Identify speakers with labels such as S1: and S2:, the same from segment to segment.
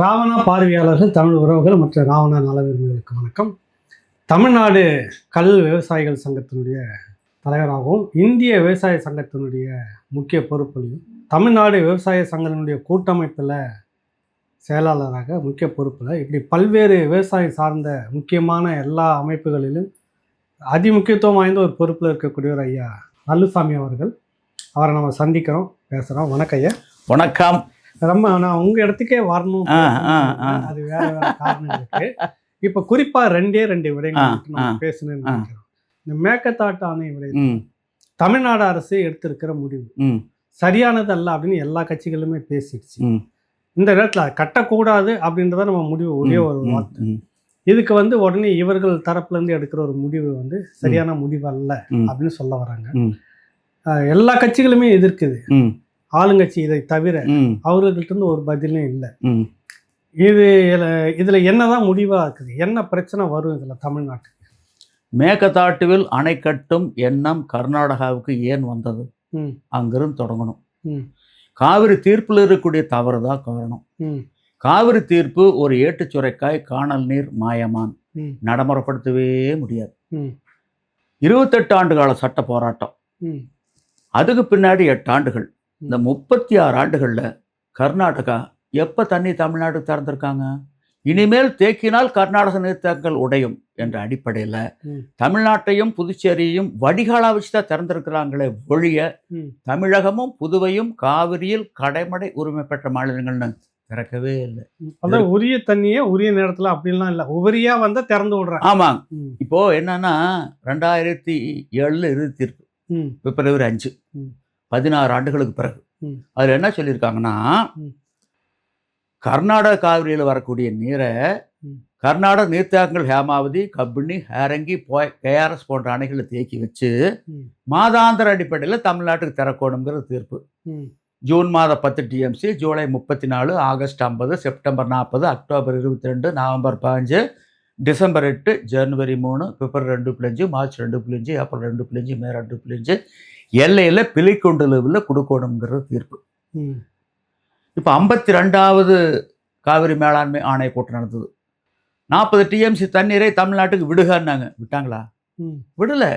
S1: ராவணா பார்வையாளர்கள், தமிழ் உறவுகள் மற்றும் ராவணா நல விரும்பிகளுக்கு வணக்கம். தமிழ்நாடு கல் விவசாயிகள் சங்கத்தினுடைய தலைவராகவும், இந்திய விவசாய சங்கத்தினுடைய முக்கிய பொறுப்புலையும், தமிழ்நாடு விவசாய சங்கத்தினுடைய கூட்டமைப்பில் செயலாளராக முக்கிய பொறுப்பில், இப்படி பல்வேறு விவசாயம் சார்ந்த முக்கியமான எல்லா அமைப்புகளிலும் அதிமுக்கியத்துவம் வாய்ந்த ஒரு பொறுப்பில் இருக்கக்கூடியவர் ஐயா நல்லுசாமி அவர்கள். அவரை நம்ம சந்திக்கிறோம், பேசுகிறோம். வணக்கம் ஐயா.
S2: வணக்கம்.
S1: ரொம்ப நான் உங்கள் இடத்துக்கே வரணும், அது வேற வேற காரணம் இருக்கு. இப்போ குறிப்பாக ரெண்டு விடயங்கள் நம்ம பேசணும்னு நினைக்கிறோம். இந்த மேகதாட்டு ஆணை விடயம் தமிழ்நாடு அரசு எடுத்திருக்கிற முடிவு சரியானது அல்ல அப்படின்னு எல்லா கட்சிகளுமே பேசிடுச்சு. இந்த இடத்துல கட்டக்கூடாது அப்படின்றத நம்ம முடிவு ஒரே ஒரு வார்த்தை. இதுக்கு உடனே இவர்கள் தரப்புல இருந்து எடுக்கிற ஒரு முடிவு சரியான முடிவு அல்ல அப்படின்னு சொல்ல வராங்க. எல்லா கட்சிகளுமே எதிர்க்குது, ஆளுங்கட்சி இதை தவிர. அவர்கள்ட்ட இருந்து ஒரு பதிலும் இல்லை. இதுல என்னதான் முடிவா இருக்குது, என்ன பிரச்சனை வரும் இதுல தமிழ்நாட்டுக்கு?
S2: மேகதாட்டுவில் அணை கட்டும் எண்ணம் கர்நாடகாவுக்கு ஏன் வந்தது? அங்கிருந்து தொடங்கணும். காவிரி தீர்ப்பில் இருக்கக்கூடிய தவறு தான் காரணம். காவிரி தீர்ப்பு ஒரு ஏட்டுச் சுரைக்காய், காணல் நீர் மாயமான், நடைமுறைப்படுத்தவே முடியாது. 28 ஆண்டு கால சட்ட போராட்டம், அதுக்கு பின்னாடி 8 ஆண்டுகள், இந்த 36 ஆண்டுகளில் கர்நாடகா எப்போ தண்ணி தமிழ்நாட்டுக்கு திறந்திருக்காங்க? இனிமேல் தேக்கினால் கர்நாடக நீர்த்தேக்கங்கள் உடையும் என்ற அடிப்படையில் தமிழ்நாட்டையும் புதுச்சேரியையும் வடிகாலா வச்சு தான் திறந்திருக்கிறாங்களே ஒழிய, தமிழகமும் புதுவையும் காவிரியில் கடைமடை உரிமை பெற்ற மாநிலங்கள்னு திறக்கவே இல்லை.
S1: அதான் உரிய தண்ணியே உரிய நேரத்தில் அப்படின்லாம் இல்லை, உபரியா வந்தால் திறந்து விடுறேன்.
S2: ஆமாங்க. இப்போ என்னன்னா 2007 இறுதி தீர்ப்பு, பிப்ரவரி 5, 16 ஆண்டுகளுக்கு பிறகு அதில் என்ன சொல்லியிருக்காங்கன்னா, கர்நாடக காவிரியில் வரக்கூடிய நீரை கர்நாடக நீர்த்தேக்கங்கள் ஹேமாவதி, கபினி, ஹேரங்கி, கேஆர்எஸ் போன்ற அணைகளை தேக்கி வச்சு மாதாந்திர அடிப்படையில் தமிழ்நாட்டுக்கு திறக்கணுங்கிறது தீர்ப்பு. ஜூன் மாதம் 10 TMC, July 34, August 50, September 40, October 22, November 15, December 8, ஜனவரி 3, பிப்ரவரி 2.5, மார்ச் 2.5, ஏப்ரல் 2.5, மே 2.5 எல்லையில் பிழைக்கொண்டளவில் கொடுக்கணுங்கிறது தீர்ப்பு. இப்போ 52வது காவிரி மேலாண்மை ஆணைய கூட்டம் நடந்தது. 40 டிஎம்சி தண்ணீரை தமிழ்நாட்டுக்கு விடுகன்னாங்க. விட்டாங்களா? விடலை.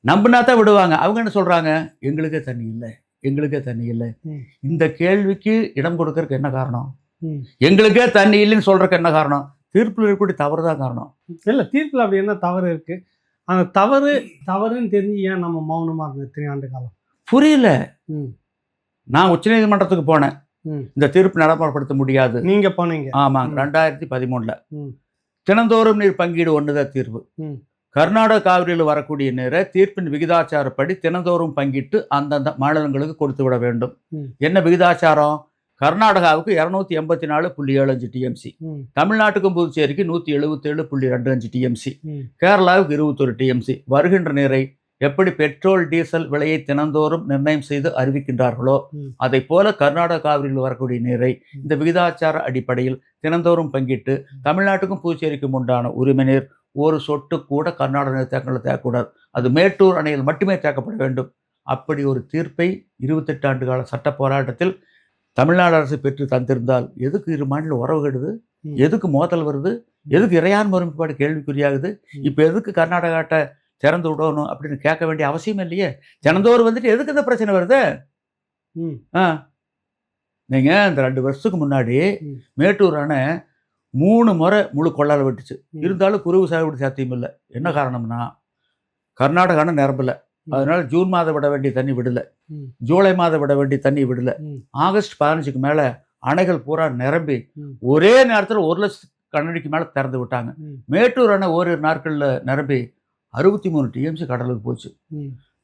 S2: நம்பினா தான் விடுவாங்க. அவங்க என்ன சொல்கிறாங்க? எங்களுக்கே தண்ணி இல்லை, எங்களுக்கே தண்ணி இல்லை. இந்த கேள்விக்கு இடம் கொடுக்கறதுக்கு என்ன காரணம்? எங்களுக்கே தண்ணி இல்லைன்னு சொல்கிறதுக்கு என்ன காரணம்? தீர்ப்பில் இருக்கக்கூடிய தவறு தான் காரணம்.
S1: இல்லை, தீர்ப்பில் அப்படி என்ன தவறு இருக்குது? அந்த தவறுன்னு தெரிஞ்சு ஏன் நம்ம மௌனமாக இருந்தோம் இத்தனை ஆண்டு காலம்?
S2: புரியல. நான் உச்சநீதிமன்றத்துக்கு போனேன், இந்த தீர்ப்பு நடைமுறைப்படுத்த முடியாது.
S1: நீங்கள் போனீங்க?
S2: ஆமாங்க. 2013 தினந்தோறும் நீர் பங்கீடு ஒன்றுதான் தீர்ப்பு. கர்நாடக காவிரியில் வரக்கூடிய நீரை தீர்ப்பின் விகிதாச்சாரப்படி தினந்தோறும் பங்கிட்டு அந்தந்த மாநிலங்களுக்கு கொடுத்து விட வேண்டும். என்ன விகிதாச்சாரம்? கர்நாடகாவுக்கு 284.75 டிஎம்சி, தமிழ்நாட்டுக்கும் புதுச்சேரிக்கு 177.25 டிஎம்சி, கேரளாவுக்கு 21 டிஎம்சி. வருகின்ற நீரை எப்படி பெட்ரோல் டீசல் விலையை தினந்தோறும் நிர்ணயம் செய்து அறிவிக்கின்றார்களோ அதை போல கர்நாடக காவிரியில் வரக்கூடிய நீரை இந்த விகிதாச்சார அடிப்படையில் தினந்தோறும் பங்கிட்டு தமிழ்நாட்டுக்கும் புதுச்சேரிக்கும் உண்டான உரிமை நீர் ஒரு சொட்டு கூட கர்நாடக நீர்த்தேக்கங்களை தேக்கக்கூடாது. அது மேட்டூர் அணையில் மட்டுமே தேக்கப்பட வேண்டும். அப்படி ஒரு தீர்ப்பை 28 ஆண்டு கால சட்ட போராட்டத்தில் தமிழ்நாடு அரசு பெற்று தந்திருந்தால் எதுக்கு இரு மாநில உறவு கெடுது? எதுக்கு மோதல் வருது? எதுக்கு இறையாண்மை ஒருமைப்பாடு கேள்விக்குறியாகுது? இப்போ எதுக்கு கர்நாடகாட்ட திறந்து விடணும் அப்படின்னு கேட்க வேண்டிய அவசியம் இல்லையே. தினந்தோறும் எதுக்கு இந்த பிரச்சனை வருது? நீங்கள் இந்த 2 வருஷத்துக்கு முன்னாடி மேட்டூர் அணை 3 முறை முழு கொள்ளால் விட்டுச்சு. இருந்தாலும் குறுவு சாகுபடி சாத்தியம் இல்லை. என்ன காரணம்னா, கர்நாடக அணை நிரம்பலை. அதனால ஜூன் மாதம் விட வேண்டிய தண்ணி விடலை, ஜூலை மாதம் விட வேண்டிய தண்ணி விடலை. ஆகஸ்ட் 15க்கு மேலே அணைகள் பூரா நிரம்பி ஒரே நேரத்தில் 1 லட்சம் கனடிக்கு மேலே திறந்து விட்டாங்க. மேட்டூர் அணை ஓரிரு நாட்களில் நிரம்பி 63 டிஎம்சி கடலுக்கு போச்சு.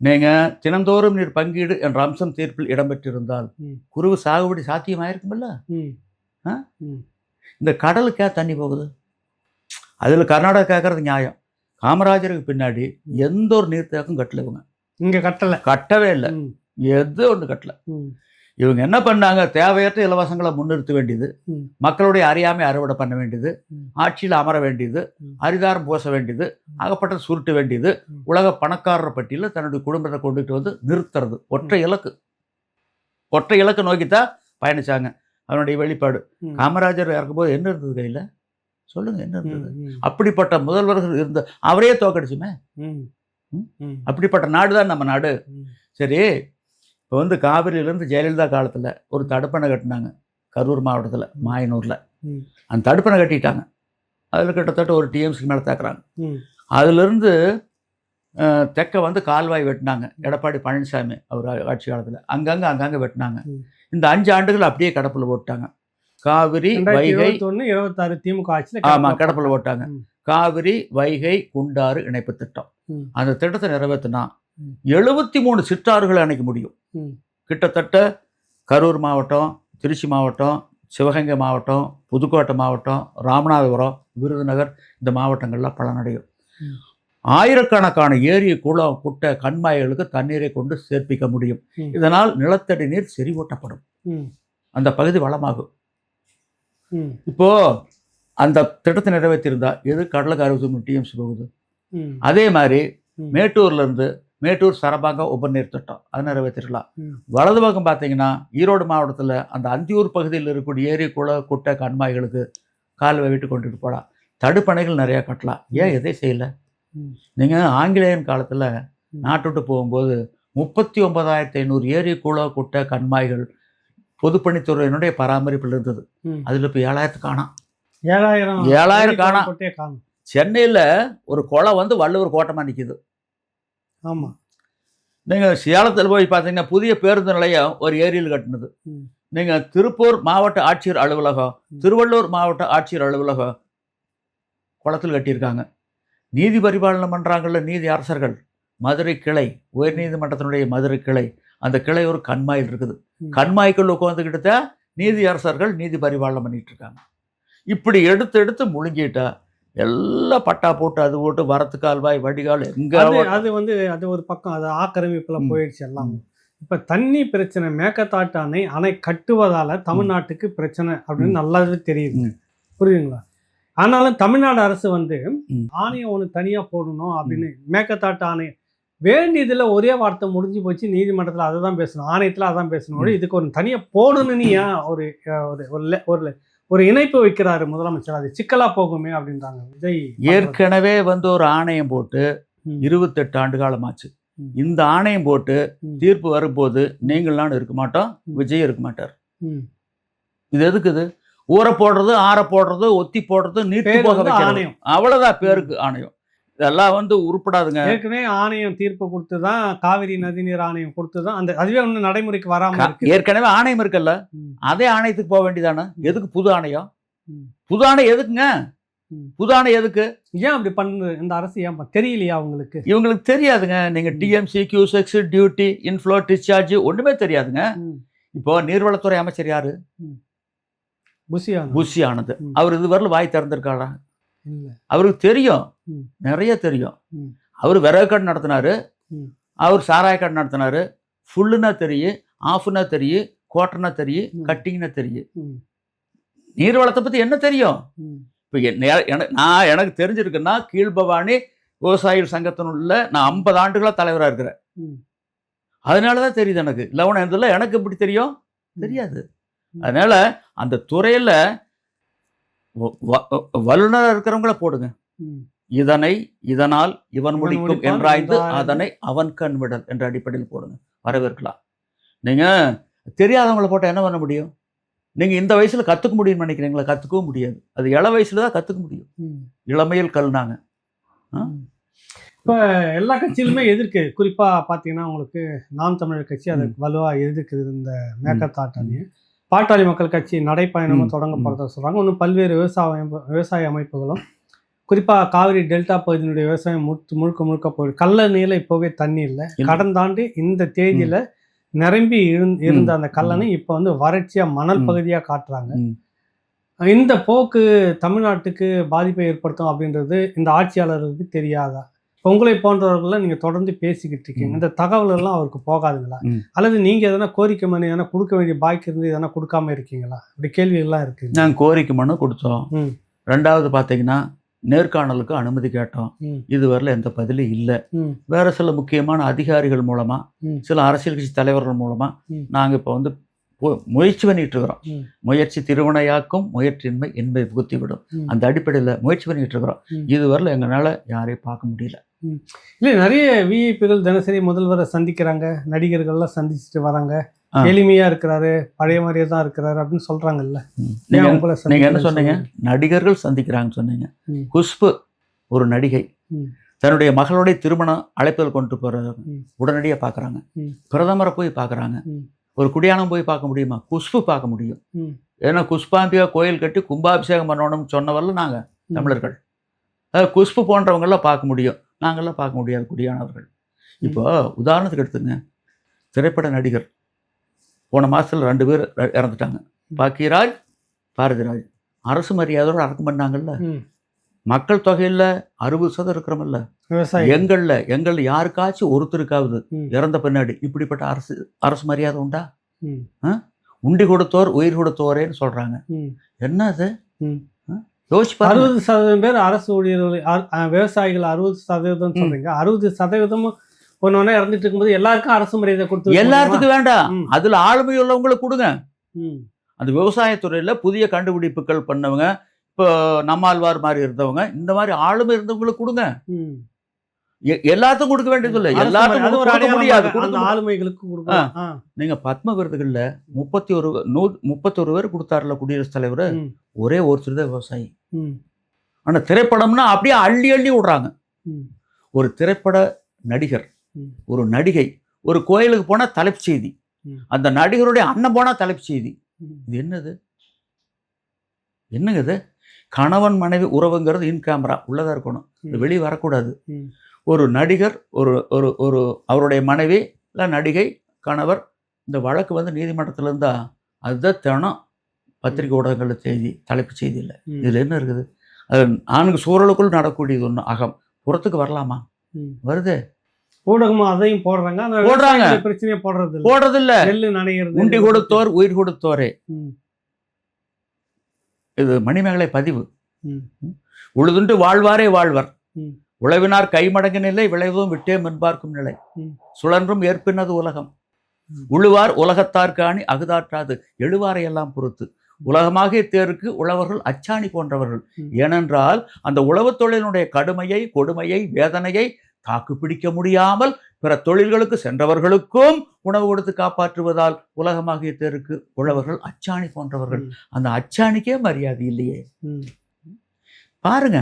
S2: நீங்கள் தினந்தோறும் நீர் பங்கீடு என்ற அம்சம் தீர்ப்பில் இடம்பெற்றிருந்தால் குறுவு சாகுபடி சாத்தியமாயிருக்குமில்ல? இந்த கடலுக்கே தண்ணி போகுது. அதில் கர்நாடகா கேட்கறது நியாயம். காமராஜருக்கு பின்னாடி எந்த ஒரு நீர்த்தேக்கம் கட்டல. இவங்க
S1: இங்கே
S2: கட்டவே இல்லை, எது ஒன்று கட்டல. இவங்க என்ன பண்ணாங்க? தேவையற்ற இலவசங்களை முன்னிறுத்த வேண்டியது, மக்களுடைய அறியாமை அறுவடை பண்ண வேண்டியது, ஆட்சியில் அமர வேண்டியது, அரிதாரம் பூச வேண்டியது, அகப்பட்ட சுருட்ட வேண்டியது, உலக பணக்காரர் பட்டியலில் தன்னுடைய குடும்பத்தை கொண்டுட்டு நிறுத்துறது. ஒற்றை இலக்கு நோக்கித்தான் பயணிச்சாங்க. அவனுடைய வெளிப்பாடு. காமராஜர் இறக்கும்போது என்ன இருந்தது கையில் சொல்லுங்க, என்ன இருந்தது? அப்படிப்பட்ட முதல்வர்கள் இருந்த அவரையே தோக்கடிச்சுமே. அப்படிப்பட்ட நாடு தான் நம்ம நாடு. சரி, இப்போ வந்து காவிரியிலேருந்து ஜெயலலிதா காலத்தில் ஒரு தடுப்பணை கட்டினாங்க கரூர் மாவட்டத்தில் மாயனூரில். அந்த தடுப்பணை கட்டிட்டாங்க. அதில் கிட்டத்தட்ட ஒரு டிஎம்சிக்கு மேலே தாக்குறாங்க. அதுலேருந்து தெற்க வந்து கால்வாய் வெட்டினாங்க எடப்பாடி பழனிசாமி அவர் ஆட்சி காலத்தில். அங்கங்கே வெட்டினாங்க. இந்த 5 ஆண்டுகள் அப்படியே கடப்பில் போட்டாங்க. காவிரி வைகை
S1: 26 திமுக ஆட்சியில்
S2: ஆமாம் கடப்பில் போட்டாங்க. காவிரி வைகை குண்டாறு இணைப்பு திட்டம். அந்த திட்டத்தை நிறைவேற்றினா 73 சிற்றாறுகளை அணைக்க முடியும். கிட்டத்தட்ட கரூர் மாவட்டம், திருச்சி மாவட்டம், சிவகங்கை மாவட்டம், புதுக்கோட்டை மாவட்டம், ராமநாதபுரம், விருதுநகர் இந்த மாவட்டங்கள்லாம் பலனடையும். ஆயிரக்கணக்கான ஏரி, குளம், குட்டை, கண்மாய்களுக்கு தண்ணீரை கொண்டு சேர்ப்பிக்க முடியும். இதனால் நிலத்தடி நீர் செறிவூட்டப்படும். அந்த பகுதி வளமாகும். இப்போ அந்த திட்டத்தை நிறைவேற்றியிருந்தா எது கடலுக்கு 63 டிஎம்சி போகுது. அதே மாதிரி மேட்டூர் சரபாங்க உபநீர் திட்டம் அது நிறைவேற்றிடலாம். வலது பக்கம் பார்த்தீங்கன்னா ஈரோடு மாவட்டத்தில் அந்த அந்தியூர் பகுதியில் இருக்கக்கூடிய ஏரி, குள, குட்டை, கண்மாய்களுக்கு கால்வாய் விட்டு கொண்டுட்டு போகலாம். தடுப்பணைகள் நிறையா கட்டலாம். ஏன் எதை செய்யலை? நீங்கள் ஆங்கிலேயன் காலத்தில் நாட்டு விட்டு போகும்போது 39,500 ஏரி, குள, குட்டை, கண்மாய்கள் பொதுப்பணித்துறையினுடைய பராமரிப்பில் இருந்தது. அதில் இப்போ 7,000 காணாம். 7,000 காணாம். சென்னையில் ஒரு குளம் வந்து வள்ளுவர் கோட்டமாக நிற்கிது.
S1: ஆமாம்.
S2: நீங்கள் சேலத்தில் போய் பார்த்தீங்கன்னா புதிய பேருந்து நிலையம் ஒரு ஏரியில் கட்டினது. நீங்கள் திருப்பூர் மாவட்ட ஆட்சியர் அலுவலகம், திருவள்ளூர் மாவட்ட ஆட்சியர் அலுவலகம் குளத்தில் கட்டியிருக்காங்க. நீதி பரிபாலனை பண்ணுறாங்கள்ல நீதி அரசர்கள், மதுரை கிளை, உயர்நீதிமன்றத்தினுடைய மதுரை கிளை, அந்த கிளை ஒரு கண்மாயில் இருக்குது. கண்மாய்க்குள்ள உட்காந்துக்கிட்டு நீதி அரசர்கள் நீதி பரிபாலனை பண்ணிட்டு இருக்காங்க. இப்படி எடுத்து முழுங்கிட்டா எல்லாம் பட்டா போட்டு அது போட்டு வரத்து கால்வாய் வடிகால் எங்க
S1: அது வந்து அது ஒரு பக்கம் அது ஆக்கிரமிப்புல போயிடுச்சு எல்லாம். இப்ப தண்ணி பிரச்சனை மேகதாட்டு அணை கட்டுவதால தமிழ்நாட்டுக்கு பிரச்சனை அப்படின்னு நல்லாவே தெரியுது. புரியுதுங்களா? ஆனாலும் தமிழ்நாடு அரசு வந்து ஆணையம் ஒன்று தனியா போடணும் அப்படின்னு மேகதாட்டு அணை வேண்டியதுல ஒரே வார்த்தை முடிஞ்சு போச்சு. நீதிமன்றத்தில் அதை தான் பேசணும், ஆணையத்தில் அதான் பேசணும். இதுக்கு ஒரு தனியா போடணும்னு ஏன் ஒரு இணைப்பு வைக்கிறாரு முதலமைச்சர்? அது சிக்கலா போகுமே அப்படின்றாங்க விஜய்.
S2: ஏற்கனவே வந்து ஒரு ஆணையம் போட்டு 28 ஆண்டு காலமாச்சு. இந்த ஆணையம் போட்டு தீர்ப்பு வரும்போது நீங்களாம் இருக்க மாட்டோம், விஜய் இருக்க மாட்டார். இது எதுக்குது? ஊற போடுறது, ஆற போடுறது, ஒத்தி போடுறது, நீட்டு போக ஆணையம், அவ்வளவுதான் பேருக்கு ஆணையம். இதெல்லாம் வந்து உருப்படாதுங்க.
S1: ஏற்கனவே ஆணையம் தீர்ப்பு கொடுத்துதான், காவிரி நதிநீர் ஆணையம் கொடுத்துதான் அந்த அதுவே ஒன்றும் நடைமுறைக்கு வராம இருக்கு.
S2: ஏற்கனவே ஆணையம் இருக்குல்ல, அதே ஆணையத்துக்கு போக வேண்டியதானே. எதுக்கு புது ஆணையம்? புது ஆணையம் எதுக்குங்க? புது ஆணையம் எதுக்கு?
S1: ஏன் அப்படி பண்ணு இந்த அரசு? ஏன் தெரியலையா அவங்களுக்கு?
S2: இவங்களுக்கு தெரியாதுங்க. நீங்க TMC, cusecs, duty, inflow, discharge ஒண்ணுமே தெரியாதுங்க. இப்போ நீர்வளத்துறை அமைச்சர் யாரு? புஷி ஆனது. அவர் இதுவரையில் வாய் திறந்திருக்காரா? அவருக்கு தெரியும், நிறைய தெரியும். அவர் விறகு கடை நடத்தினாரு, அவர் சாராய கடை நடத்தினாரு. ஃபுல்லுன்னா தெரியும், ஆஃப்னா தெரியும், குவார்டர்னா தெரியும், கட்டிங்னா தெரியும். நீர்வளத்தை பற்றி என்ன தெரியும்? இப்போ எனக்கு தெரிஞ்சிருக்குன்னா கீழ்பவானி விவசாயிகள் சங்கத்தினுள்ள நான் 50 ஆண்டுகளாக தலைவராக இருக்கிறேன். அதனால தான் தெரியுது எனக்கு. இல்லவன இருந்ததில்ல, எனக்கு எப்படி தெரியும்? தெரியாது. அதனால அந்த துறையில் வல்லுநர் இருக்கிறவங்கள போடுங்க. இதனால் இவன் முடிக்கும் என்றாய்ந்து அதனை அவன் கண் விடல் என்ற அடிப்படையில் போடுங்க, வரவேற்கலாம். நீங்கள் தெரியாதவங்களை போட்டால் என்ன பண்ண முடியும்? நீங்கள் இந்த வயசில் கற்றுக்க முடியும்னு நினைக்கிறீங்களா? கற்றுக்கவும் முடியாது. அது இள வயசில் தான் கற்றுக்க முடியும். இளமையில் கல்னாங்க.
S1: இப்போ எல்லா கட்சியிலுமே எதிர்க்கு. குறிப்பாக பார்த்தீங்கன்னா உங்களுக்கு நாம் தமிழர் கட்சி அதை வலுவாக எதிர்க்குது. இந்த மேகதாட்டு அணையை பாட்டாளி மக்கள் கட்சி நடைப்பயணமும் தொடங்கப்படுறத சொல்கிறாங்க. இன்னும் பல்வேறு விவசாய அமைப்புகளும் குறிப்பாக காவிரி டெல்டா பகுதியினுடைய விவசாயம் முழுக்க போயிடுது. கள்ள நீரில் இப்போவே தண்ணி இல்லை. கடந்த ஆண்டு இந்த தேதியில் நிரம்பி இருந்த அந்த கல்லணை இப்போ வந்து வறட்சியாக மணல் பகுதியாக காட்டுறாங்க. இந்த போக்கு தமிழ்நாட்டுக்கு பாதிப்பை ஏற்படுத்தும் அப்படின்றது இந்த ஆட்சியாளர்களுக்கு தெரியாதா? உங்களை போன்றவர்கள்லாம் நீங்கள் தொடர்ந்து பேசிக்கிட்டு இருக்கீங்க. இந்த தகவல் எல்லாம் அவருக்கு போகாதுங்களா? அல்லது நீங்கள் எதனா கோரிக்கை மனு எதனா கொடுக்க வேண்டிய பாக்கி இருந்து எதனா கொடுக்காம இருக்கீங்களா? இப்படி கேள்விகள்லாம் இருக்கு.
S2: நாங்கள் கோரிக்கை மனு கொடுத்தோம். ரெண்டாவது பார்த்தீங்கன்னா நேர்காணலுக்கு அனுமதி கேட்டோம். இதுவரையில் எந்த பதிலும் இல்லை. வேற சில முக்கியமான அதிகாரிகள் மூலமா, சில அரசியல் கட்சி தலைவர்கள் மூலமா நாங்கள் இப்போ வந்து முயற்சி பண்ணிட்டு இருக்கிறோம்.
S1: ம்.
S2: முயற்சி திருவினையாக்கும், முயற்சியின்மை இன்மை புகுத்தி விடும்.
S1: ம்.
S2: அந்த அடிப்படையில் முயற்சி பண்ணிட்டு இருக்கிறோம்.
S1: ம்.
S2: இதுவரையில் எங்களால் யாரையும் பார்க்க முடியல.
S1: இல்லை, நிறைய விஐபிகள் தினசரி முதல்வரை சந்திக்கிறாங்க, நடிகர்கள்லாம் சந்திச்சுட்டு வராங்க,
S2: ஆ.
S1: எளிமையா இருக்கிறாரு, பழைய மாதிரியே தான் இருக்கிறாரு அப்படின்னு சொல்றாங்கல்ல.
S2: நீங்க
S1: ஏன் உங்களை
S2: நீங்க என்ன
S1: சந்திக்கலன்னு
S2: சொன்னீங்க?
S1: சொல்லுங்க.
S2: நடிகர்கள் சந்திக்கிறாங்கன்னு சொன்னீங்க.
S1: ம்.
S2: குஷ்பு ஒரு நடிகை,
S1: ம்.
S2: தன்னுடைய மகளுடைய திருமணம் அழைப்பிதழ் கொண்டு போறாங்க,
S1: ம்.
S2: உடனடியாக பார்க்குறாங்க.
S1: ம்.
S2: பிரதமரை போய் பார்க்குறாங்க.
S1: ம்.
S2: ஒரு குடியானம் போய் பார்க்க முடியுமா? குஷ்பு பார்க்க முடியும்.
S1: ம்.
S2: ஏன்னா குஷ்பாம்பியா கோயில் கட்டி கும்பாபிஷேகம் பண்ணணும்னு சொன்னவர்ல நாங்கள்
S1: ம்.
S2: தமிழர்கள். அதாவது குஷ்பு போன்றவங்கெல்லாம் பார்க்க முடியும், நாங்கள்லாம் பார்க்க முடியாது குடியானவர்கள். இப்போ உதாரணத்துக்கு எடுத்துங்க, திரைப்பட நடிகர் போன மாதத்தில் 2 பேர் இறந்துட்டாங்க. பாக்கியராஜ், பாரதிராஜ். அரசு மரியாதையோடு அடக்கம் பண்ணாங்கல்ல.
S1: ம்.
S2: மக்கள் தொகையில் 60% இருக்கிறோமில்ல.
S1: விவசாயி.
S2: எங்களில் யாருக்காச்சும் ஒருத்தருக்காவது
S1: ம்.
S2: இறந்த பின்னாடி இப்படிப்பட்ட அரசு மரியாதை உண்டா?
S1: ம்.
S2: உண்டி கொடுத்தோர் உயிர் கொடுத்தோரேன்னு சொல்கிறாங்க.
S1: ம்.
S2: என்ன அது?
S1: ம்.
S2: யோசிச்சு பாருங்க.
S1: 60% பேர் அரசு ஊழியர்கள், விவசாயிகள் 60% சொல்றீங்க. 60% ஒன்னொன்னே இறந்துட்டு இருக்கும்போது எல்லாருக்கும் அரசு மரியாதை கொடுத்து
S2: எல்லாத்துக்கும் வேண்டாம்,
S1: ம்.
S2: அதில் ஆளுமை உள்ளவங்களுக்கு கொடுங்க.
S1: ம்.
S2: அந்த விவசாயத்துறையில் புதிய கண்டுபிடிப்புகள் பண்ணவங்க, இப்போ நம்மாழ்வார் மாதிரி இருந்தவங்க, இந்த மாதிரி ஆளுமை இருந்தவங்களுக்கு கொடுங்க.
S1: ம்.
S2: எல்லாத்துக்கும் கொடுக்க வேண்டியது இல்லை,
S1: அரசு
S2: எல்லாத்துக்கும்
S1: அது ஒரு
S2: கொடுக்க முடியாது.
S1: அடையாளமாக அந்த ஆளுமைகளுக்கு கொடுக்கலாம். ஆ.
S2: நீங்க பத்ம விருதுகளில் 31 பேர் கொடுத்தாருல குடியரசுத் தலைவர்.
S1: ம்.
S2: ஒரே ஒருத்தர் தான் விவசாயி.
S1: ம்.
S2: ஆனா திரைப்படம்னா அப்படியே அள்ளி அள்ளி விடுறாங்க.
S1: ம்.
S2: ஒரு திரைப்பட நடிகர்,
S1: ம்.
S2: ஒரு நடிகை ஒரு கோயிலுக்கு போனா தலைப்பு செய்தி,
S1: ம்.
S2: அந்த நடிகருடைய அண்ணன் போனா தலைப்பு செய்தி.
S1: ம்.
S2: இது என்னங்க இது? கணவன் மனைவி உறவுங்கிறது இன் கேமரா உள்ளதா இருக்கணும், இது வெளியே வரக்கூடாது.
S1: ம்.
S2: ஒரு நடிகர், ஒரு ஒரு ஒரு அவருடைய மனைவி இல்லை நடிகை, கணவர், இந்த வழக்கு வந்து நீதிமன்றத்தில் இருந்தா அதுதான் தினம் பத்திரிகை ஊடகங்களில் செய்தி, தலைப்பு செய்தி இல்லை.
S1: ம்.
S2: இதில் என்ன இருக்குது? அது 4 சூழலுக்குள் நடக்கக்கூடியது ஒன்று. அகம் புறத்துக்கு வரலாமா?
S1: ம்.
S2: வருது.
S1: ஊடகமும் அதையும் போடுறாங்க. ஆனா
S2: போடுறாங்க.
S1: விவசாயிகள் பிரச்சனையை போடுறது இல்ல.
S2: போடுறதில்ல.
S1: நெல்லு நனைகிறது.
S2: உண்டி கொடுத்தோர் உயிர் கொடுத்தோரே.
S1: ம்.
S2: இது மணிமேகலை பதிவு.
S1: ம்.
S2: உழுதுண்டு வாழ்வாரே வாழ்வர்,
S1: ம்.
S2: உழவினார் கைமடங்கு நிலை, விளைவதும் விட்டே மென்பார்க்கும் நிலை,
S1: ம்.
S2: சுழன்றும் ஏற்பினது உலகம்,
S1: ம்.
S2: உழுவார் உலகத்தார்க்கு அணி அகுதாற்றாது, எழுவாரை எல்லாம் பொறுத்து, உலகமாகிய தேருக்கு உழவர்கள் அச்சாணி போன்றவர்கள்.
S1: ம்.
S2: ஏனென்றால் அந்த உழவுத் தொழிலினுடைய கடுமையை, கொடுமையை, வேதனையை தாக்கு பிடிக்க முடியாமல் பிற தொழில்களுக்கு சென்றவர்களுக்கும் உணவு கொடுத்து காப்பாற்றுவதால் உலகமாகிய தேருக்கு உழவர்கள் அச்சாணி போன்றவர்கள்.
S1: ம்.
S2: அந்த அச்சாணிக்கே மரியாதை இல்லையே.
S1: ம்.
S2: பாருங்க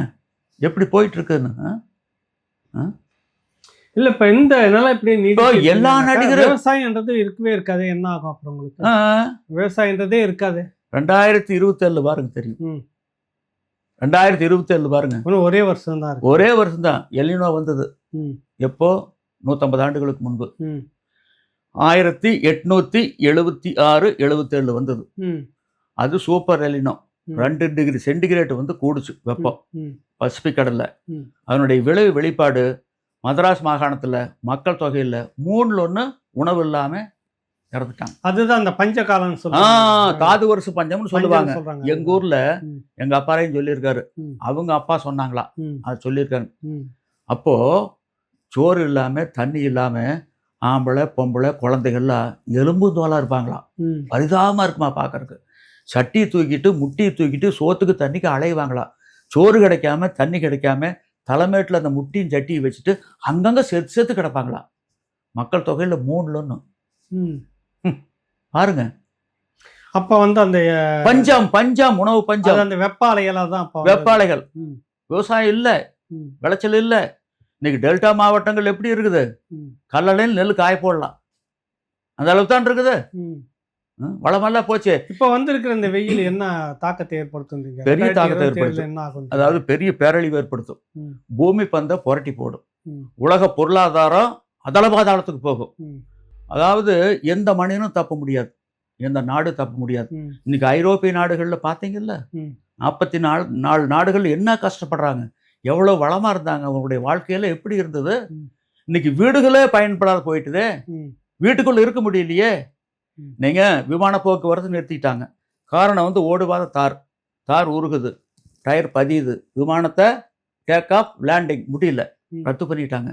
S2: எப்படி போயிட்டு இருக்குன்னு.
S1: இல்ல, இப்ப இந்த நிலை இப்படி
S2: இப்போ எல்லா நடிகரும்
S1: விவசாயம்ன்றது இருக்கவே இருக்காது. என்ன ஆகும் அப்புறம் உங்களுக்கு? விவசாயன்றதே இருக்காது.
S2: 2027 பாருங்க தெரியும்.
S1: ம்.
S2: 2027 பாருங்க,
S1: இன்னும் ஒரே வருஷம் தான் இருக்கு.
S2: ஒரே வருஷம் தான் எல்னினோ வந்தது.
S1: ம்.
S2: எப்போ? 150 ஆண்டுகளுக்கு முன்பு.
S1: ம்.
S2: 1876 77 வந்தது.
S1: ம்.
S2: அது சூப்பர் எலினோ.
S1: ம்.
S2: 2 டிகிரி சென்டிகிரேட் வந்து கூடுச்சு வெப்பம்
S1: ம்.
S2: பசிபிக் கடல்ல.
S1: ம்.
S2: அதனுடைய விளைவு வெளிப்பாடு மதராஸ் மாகாணத்துல மக்கள் தொகையில் 3/1 உணவு இல்லாம இறந்துட்டாங்க.
S1: அதுதான் அந்த பஞ்ச காலம்னு சொல்றாங்க.
S2: தாது வருஷ பஞ்சம்னு சொல்லுவாங்க.
S1: சொல்றாங்க.
S2: எங்க ஊர்ல
S1: ம்.
S2: எங்க அப்பாரையும் சொல்லியிருக்காரு,
S1: ம்.
S2: அவங்க அப்பா சொன்னாங்களா,
S1: ம்.
S2: அது சொல்லியிருக்காரு.
S1: ம்.
S2: அப்போ சோறு இல்லாம தண்ணி இல்லாம ஆம்பளை பொம்பளை குழந்தைகள்லாம் எலும்பு தோலா இருப்பாங்களாம்.
S1: ம்.
S2: பரிதாபமா இருக்குமா பார்க்கறதுக்கு. சட்டியை தூக்கிட்டு முட்டியை தூக்கிட்டு சோத்துக்கு தண்ணிக்கு அலைவாங்களாம். சோறு கிடைக்காம தண்ணி கிடைக்காம தலைமேட்டில் அந்த முட்டியும் சட்டியை வச்சுட்டு அங்கங்கே சேர்த்து சேர்த்து கிடப்பாங்களாம். மக்கள் தொகையில் 3/1.
S1: ம்.
S2: பாருங்க.
S1: அப்ப வந்து அந்த
S2: பஞ்சம் உணவு பஞ்சம்.
S1: அந்த வெப்ப அலைகளாக தான்
S2: வெப்பாலைகள்.
S1: ம்.
S2: விவசாயம் இல்லை,
S1: ம்.
S2: விளைச்சல் இல்லை. இன்னைக்கு டெல்டா மாவட்டங்கள் எப்படி இருக்குது?
S1: ம்.
S2: கல்லணையில் நெல் காய போடலாம், அந்த அளவுக்கு தான் இருக்குது.
S1: ம்.
S2: வளமெல்லாம் போச்சு.
S1: இப்போ வந்திருக்கிற இந்த வெயில் என்ன தாக்கத்தை ஏற்படுத்துறீங்க?
S2: பெரிய தாக்கத்தை ஏற்படுத்தும்.
S1: என்ன ஆகும்?
S2: அதாவது பெரிய பேரழிவு ஏற்படுத்தும்.
S1: ம்.
S2: பூமி பந்தை புரட்டி போடும்.
S1: ம்.
S2: உலக பொருளாதாரம் அதளபாதாளத்துக்கு போகும்.
S1: ம்.
S2: அதாவது எந்த மனிதனும் தப்ப முடியாது, எந்த நாடு தப்ப முடியாது.
S1: ம்.
S2: இன்னைக்கு ஐரோப்பிய நாடுகளில் பார்த்தீங்கல்ல,
S1: ம்.
S2: 44 நாடுகள் என்ன கஷ்டப்படுறாங்க, எவ்வளோ வளமாக இருந்தாங்க, அவங்களுடைய வாழ்க்கையில எப்படி இருந்தது.
S1: ம்.
S2: இன்னைக்கு வீடுகளே பயன்படாத போயிட்டுதே,
S1: ம்.
S2: வீட்டுக்குள்ள இருக்க முடியலையே.
S1: ம்.
S2: நீங்க விமான போக்குவரத்து நிறுத்திட்டாங்க. காரணம் வந்து ஓடுவாத தார் உருகுது, டயர் பதியுது, விமானத்தை டேக் ஆஃப் லேண்டிங் முடியல,
S1: ம்.
S2: ரத்து பண்ணிட்டாங்க.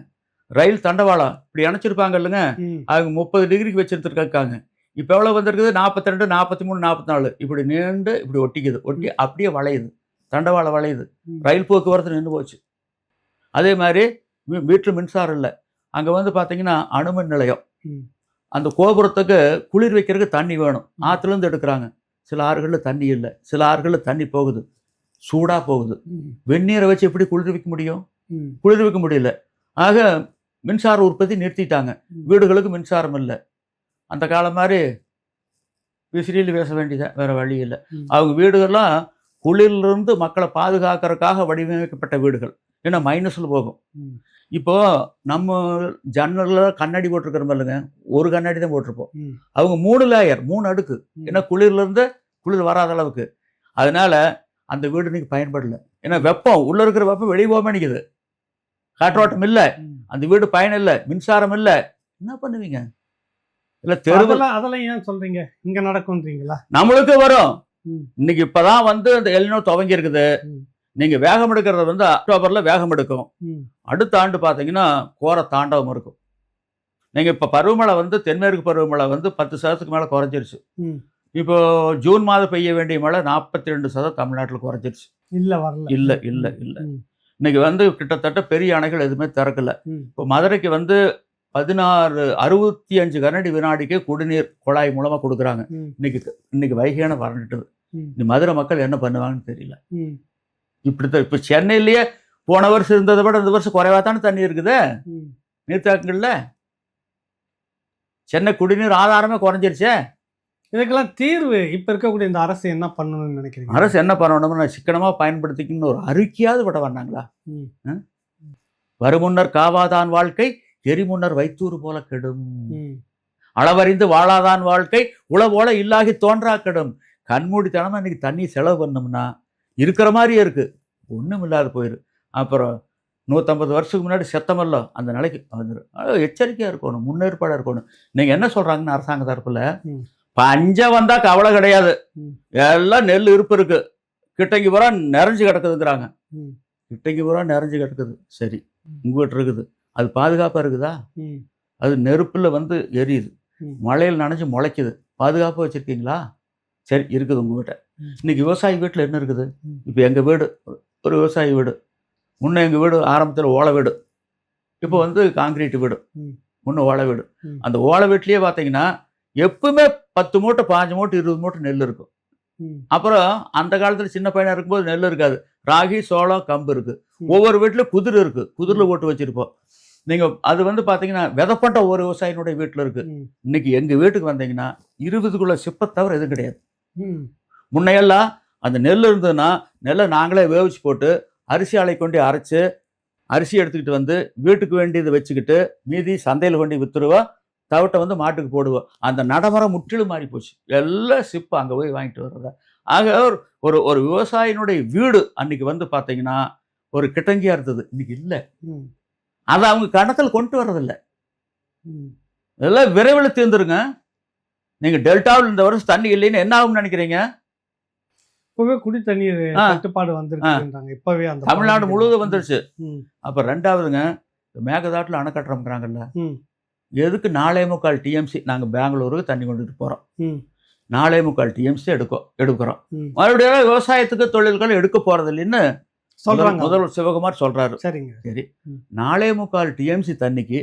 S2: ரயில் தண்டவாளம் இப்படி அணைச்சிருப்பாங்க இல்லைங்க,
S1: ம்.
S2: அவங்க 30 டிகிரிக்கு வச்சிருந்துருக்காங்க. இப்போ எவ்வளோ வந்திருக்குது? 42, 43, 44 இப்படி நீண்டு இப்படி ஒட்டிக்குது. ஒட்டி அப்படியே வளையுது, தண்டவாளம் வளையுது. ரயில் போக்குவரத்து நின்று போச்சு. அதே மாதிரி வீட்டு மின்சாரம் இல்லை. அங்கே வந்து பார்த்தீங்கன்னா அணுமின் நிலையம். அந்த கோபுரத்துக்கு குளிர் வைக்கிறதுக்கு தண்ணி வேணும், ஆற்றுலேருந்து எடுக்கிறாங்க. சில ஆறுகளில் தண்ணி இல்லை, சில ஆறுகளில் தண்ணி போகுது, சூடாக போகுது. வெந்நீரை வச்சு எப்படி குளிர் வைக்க முடியும்? குளிர் வைக்க முடியல. ஆக மின்சார உற்பத்தி நிறுத்திட்டாங்க. வீடுகளுக்கு மின்சாரம் இல்லை. அந்த காலம் மாதிரி விசிறியில் பேச வேண்டியதான், வேறு வழி இல்லை. அவங்க வீடுகள்லாம் குளிரிலிருந்து மக்களை பாதுகாக்கிறதுக்காக வடிவமைக்கப்பட்ட வீடுகள். ஏன்னா மைனஸில் போகும். இப்போது நம்ம ஜன்னலில் கண்ணாடி போட்டிருக்கிற மாதிரிங்க, ஒரு கண்ணாடி தான் போட்டிருப்போம். அவங்க 3 லேயர், 3 அடுக்கு. ஏன்னா குளிர்லேருந்து குளிர் வராத அளவுக்கு. அதனால் அந்த வீடு இன்னைக்கு பயன்படலை. ஏன்னா வெப்பம், உள்ளே இருக்கிற வெப்பம் வெளியே போக மாட்டேங்குது. காற்றோட்டம் இல்லை, அந்த வீடு பயன் இல்லை, மின்சாரம் இல்லை. என்ன பண்ணுவீங்க? இல்லை தெருவில்
S1: அதெல்லாம் ஏன் சொல்கிறீங்க? இங்கே நடக்கும்ன்றீங்களா?
S2: நம்மளுக்கு வரும். இன்னைக்கு இப்போதான் வந்து அந்த எல்னினோ துவங்கி இருக்குது. நீங்கள் வேகம் எடுக்கிறது வந்து அக்டோபரில் வேகம் எடுக்கும். அடுத்த ஆண்டு பார்த்தீங்கன்னா கோர தாண்டவம் இருக்கும். நீங்கள் இப்போ பருவமழை வந்து தென்மேற்கு பருவமழை வந்து 10% மேலே குறைஞ்சிருச்சு. இப்போ ஜூன் மாதம் பெய்ய வேண்டிய மழை 42% தமிழ்நாட்டில் குறைஞ்சிருச்சு.
S1: இல்லை வரல.
S2: இல்லை இல்லை இல்லை. இன்னைக்கு வந்து கிட்டத்தட்ட பெரிய அணைகள் எதுவுமே திறக்கல. இப்போ மதுரைக்கு வந்து 65 கனஅடி வினாடிக்கு குடிநீர் குழாய் மூலமாக கொடுக்குறாங்க. இன்னைக்கு வைகையான வறண்டுட்டுது. இந்த மதுரை மக்கள் என்ன பண்ணுவாங்கன்னு தெரியல. இப்படித்தான். இப்போ சென்னையிலேயே போன வருஷம் இருந்ததை விட இந்த வருஷம் குறைவாக தானே தண்ணி இருக்குது நீர்த்தாக்கங்கள்ல. சென்னை குடிநீர் ஆதாரமே குறைஞ்சிருச்சே.
S1: இதுக்கெல்லாம் தீர்வு இப்போ இருக்கக்கூடிய இந்த அரசு என்ன பண்ணணும்னு நினைக்கிறீங்க?
S2: அரசு என்ன பண்ணணும்னு சிக்கனமாக பயன்படுத்திக்கணும்னு ஒரு அறிக்கையாவது விட வேண்டாங்களா? வருமுன்னர் காவாதான் வாழ்க்கை, எரிமுன்னர் வைத்தூறு போல கெடும். அளவறிந்து வாழாதான் வாழ்க்கை, உளவோல இல்லாகி தோன்றா கெடும். கண்மூடித்தனமா இன்னைக்கு தண்ணி செலவு பண்ணோம்னா இருக்கிற மாதிரியே இருக்கு, ஒன்றும் இல்லாத போயிரு. அப்புறம் 150 வருஷத்துக்கு முன்னாடி செத்தமல்ல அந்த நிலைக்கு வந்துடும். எச்சரிக்கையாக இருக்கணும், முன்னேற்பாடாக இருக்கணும். நீங்கள் என்ன சொல்கிறாங்கன்னு அரசாங்க தரப்பில், பஞ்சம் வந்தால் கவலை கிடையாது, எல்லாம் நெல் இருப்பு இருக்கு, கிட்டங்கி பூரா நிறைஞ்சு கிடக்குதுங்கிறாங்க. கிட்டங்கி பூரா நிறைஞ்சு கிடக்குது. சரி, உங்ககிட்ட இருக்குது, அது பாதுகாப்பாக இருக்குதா? அது நெருப்பில் வந்து எரியுது, மழையில் நனைஞ்சு முளைக்குது, பாதுகாப்பாக வச்சுருக்கீங்களா? சரி, இருக்குது உங்ககிட்ட. இன்னைக்கு விவசாயி வீட்டில் என்ன இருக்குது? இப்போ எங்கள் வீடு ஒரு விவசாயி வீடு. முன்னே எங்கள் வீடு ஆரம்பத்தில் ஓலை வீடு, இப்போ வந்து காங்கிரீட் வீடு. முன்னே ஓலை வீடு. அந்த ஓலை வீட்லேயே பார்த்தீங்கன்னா எப்பவுமே 10 மூட்டை 5 மூட்டை 20 மூட்டை நெல் இருக்கும். அப்புறம் அந்த காலத்தில் சின்ன பையனாக இருக்கும்போது நெல் இருக்காது, ராகி சோளம் கம்பு இருக்குது. ஒவ்வொரு வீட்டில் குதிரை இருக்குது, குதிரையில் ஓட்டு வச்சுருப்போம். நீங்கள் அது வந்து பார்த்தீங்கன்னா விதப்பட்ட ஒவ்வொரு விவசாயினுடைய வீட்டில் இருக்குது. இன்னைக்கு எங்கள் வீட்டுக்கு வந்தீங்கன்னா 20 சிப்பை தவிர எதுவும் கிடையாது. முன்னையெல்லாம் அந்த நெல் இருந்ததுன்னா நெல்லை நாங்களே வேவிச்சு போட்டு அரிசி ஆலை கொண்டு அரைச்சி அரிசி எடுத்துக்கிட்டு வந்து வீட்டுக்கு வேண்டியதை வச்சுக்கிட்டு மீதி சந்தையில் கொண்டு விற்றுருவோம், தவிட்டை வந்து மாட்டுக்கு போடுவோம். அந்த நடைமுறை முற்றிலும் மாறி போச்சு. எல்லாம் சிப்பு அங்கே போய் வாங்கிட்டு வர்றதா. ஆக ஒரு ஒரு விவசாயினுடைய வீடு அன்னைக்கு வந்து பார்த்தீங்கன்னா ஒரு கிட்டங்கியாக இருந்தது, இன்னைக்கு இல்லை. அதை அவங்க கணக்கில் கொண்டு வர்றதில்லை. இதெல்லாம் விரைவில் தீர்ந்துருங்க. நீங்கள் டெல்டாவில் இந்த வருஷம் தண்ணி இல்லைன்னு என்ன ஆகும்னு நினைக்கிறீங்க?
S1: இப்பவே குடி தண்ணீர் தட்டுப்பாடு வந்துருக்குன்றாங்க. இப்பவே அந்த
S2: தமிழ்நாடு முழுவதும் வந்துருச்சு. அப்ப ரெண்டாவதுங்க, மேகதாட்டில் அணை கட்டுறோம்ங்கிறாங்கல்ல, எதுக்கு 4.25 TMC நாங்க பெங்களூருக்கு தண்ணி கொண்டுட்டு போறோம். 4.25 TMC எடுக்கிறோம். மறுபடியும் விவசாயத்துக்கு தொழில்கள் எடுக்க போறது இல்லைன்னு சொல்றாங்க. முதல்வர் சிவகுமார் சொல்றாரு.
S1: சரிங்க, சரி.
S2: 4.25 TMC தண்ணிக்கு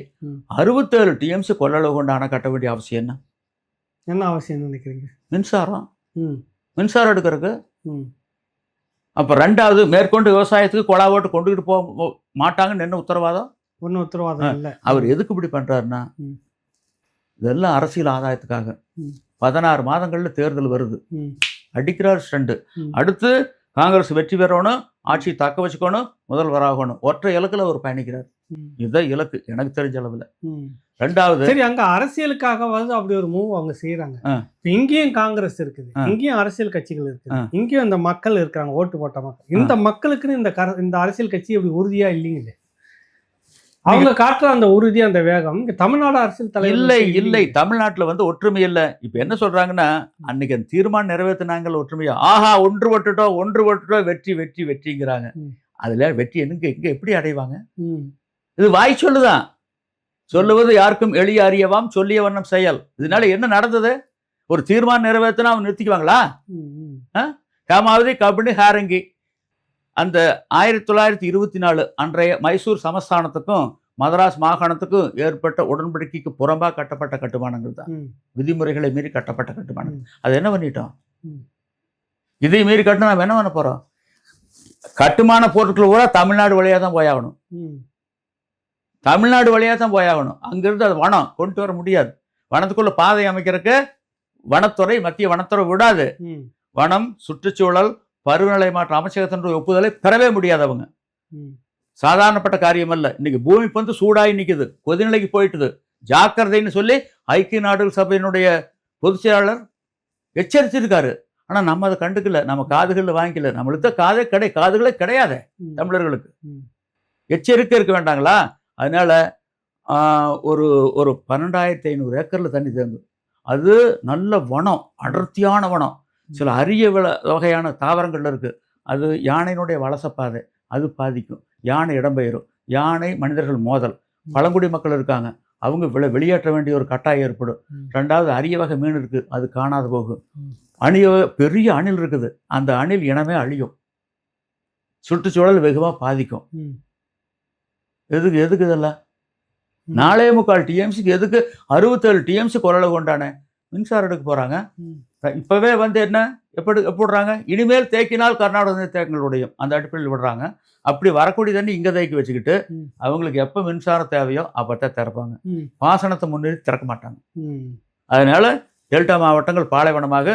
S2: 67 TMC கொள்ளளவு கொண்டு அணை கட்ட வேண்டிய அவசியம் என்ன?
S1: என்ன அவசியம் நினைக்கிறீங்க?
S2: மின்சாரம் எடுக்கிறதுக்கு. அப்ப ரெண்டாவது, மேற்கொண்டு விவசாயத்துக்கு கொலா ஓட்டு கொண்டுகிட்டு போக மாட்டாங்கன்னு என்ன உத்தரவாதம்?
S1: ஒன்றும் உத்தரவாதம் இல்லை.
S2: அவர் எதுக்கு இப்படி பண்றாருன்னா, இதெல்லாம் அரசியல் ஆதாயத்துக்காக. 16 மாதங்கள்ல தேர்தல் வருது, அடிக்கிறார் ஸ்டண்ட். அடுத்து காங்கிரஸ் வெற்றி பெறணும், ஆட்சி தக்க வச்சுக்கணும், முதல்வராகணும், ஒற்றை இலக்குல அவர் பயணிக்கிறார். இதுதான் இலக்கு எனக்கு தெரிஞ்ச அளவுல. ரெண்டாவது,
S1: சரி, அங்க அரசியலுக்காக வந்து அப்படி ஒரு மூவ் அவங்க செய்யறாங்க. இங்கேயும் காங்கிரஸ் இருக்குது, இங்கேயும் அரசியல் கட்சிகள் இருக்குது, இங்கேயும் இந்த மக்கள் இருக்கிறாங்க, ஓட்டு போட்ட மக்கள். இந்த மக்களுக்குன்னு இந்த அரசியல் கட்சி அப்படி உறுதியா இல்லைங்களே. அவங்க காட்டுற அந்த உறுதி, அந்த வேகம் தமிழ்நாடு அரசியல் தலைவர்
S2: இல்லை. தமிழ்நாட்டில் வந்து ஒற்றுமை இல்லை. இப்ப என்ன சொல்றாங்கன்னா, அன்னைக்கு அந்த தீர்மானம் நிறைவேற்றினாங்க ஒற்றுமையா. ஆஹா, ஒன்றுபட்டுட்டோம், வெற்றி வெற்றி வெற்றிங்கிறாங்க. அதுல வெற்றி எங்க எப்படி அடைவாங்க? இது வாய் சொல்லுதான். சொல்லுவது யாருக்கும் எளிய அறியவாம், சொல்லிய வண்ணம் செயல். இதனால என்ன நடந்தது? ஒரு தீர்மானம் நிறைவேற்றினா அவங்க நிறுத்திக்குவாங்களா? ஹேமாவதி, கபினி, ஹாரங்கி அந்த 1924 அன்றைய மைசூர் சமஸ்தானத்துக்கும் மதராஸ் மாகாணத்துக்கும் ஏற்பட்ட உடன்படிக்கைக்கு புறம்பாக கட்டப்பட்ட கட்டுமானங்கள் தான். விதிமுறைகளை மீறி கட்டப்பட்ட கட்டுமானங்கள். அது என்ன பண்ணிட்டோம்? இதை மீறி கட்டினா நம்ம என்ன பண்ண போறோம்? கட்டுமான பொருட்கள் கூட தமிழ்நாடு வழியாக தான் போயாகணும். தமிழ்நாடு வழியாக தான் போயாகணும். அங்கிருந்து அது வனம் கொண்டு வர முடியாது. வனத்துக்குள்ள பாதை அமைக்கிறதுக்கு வனத்துறை, மத்திய வனத்துறை விடாது. வனம், சுற்றுச்சூழல், பருவநிலை மாற்ற அமைச்சகத்தினுடைய ஒப்புதலை பெறவே முடியாது அவங்க. சாதாரணப்பட்ட காரியம் அல்ல. இன்னைக்கு பூமி வந்து சூடாகி நிற்குது, கொதிநிலைக்கு போயிட்டுது, ஜாக்கிரதைன்னு சொல்லி ஐக்கிய நாடுகள் சபையினுடைய பொதுச் செயலாளர் எச்சரிச்சிருக்காரு. ஆனால் நம்ம அதை கண்டுக்கல, நம்ம காதுகளில் வாங்கிக்கல. நம்மளுக்கு காதுகளே கிடையாது தமிழர்களுக்கு. எச்சரிக்கை இருக்க வேண்டாங்களா? அதனால ஒரு 12,500 ஏக்கரில் தண்ணி தேங்கும். அது நல்ல வனம், அடர்த்தியான வனம். சில அரிய வகையான தாவரங்கள் இருக்குது. அது யானையினுடைய வலசப்பாதை, அது பாதிக்கும். யானை இடம்பெயரும், யானை மனிதர்கள் மோதல். பழங்குடி மக்கள் இருக்காங்க, அவங்க வெளியேற்ற வேண்டிய ஒரு கட்டாயம் ஏற்படும். ரெண்டாவது அரிய வகை மீன் இருக்குது, அது காணாது போகும். பெரிய அணில் இருக்குது, அந்த அணில் இனமே அழியும். சுற்றுச்சூழல் வெகுவாக பாதிக்கும். எதுக்கு இதெல்லாம்? 4.25 டிஎம்சிக்கு எதுக்கு 67 டிஎம்சி குரலை கொண்டானே மின்சாரம் எடுக்க போகிறாங்க. இப்போவே வந்து என்ன எப்படிறாங்க? இனிமேல் தேக்கினால் கர்நாடக தேக்கங்களுடையும் அந்த அடிப்படையில் விடுறாங்க. அப்படி வரக்கூடிய தண்ணி இங்கே தேக்கி வச்சுக்கிட்டு அவங்களுக்கு எப்போ மின்சாரம் தேவையோ அப்போ தான் திறப்பாங்க. பாசனத்தை முன்னேறி திறக்க மாட்டாங்க. அதனால டெல்டா மாவட்டங்கள் பாலைவனமாக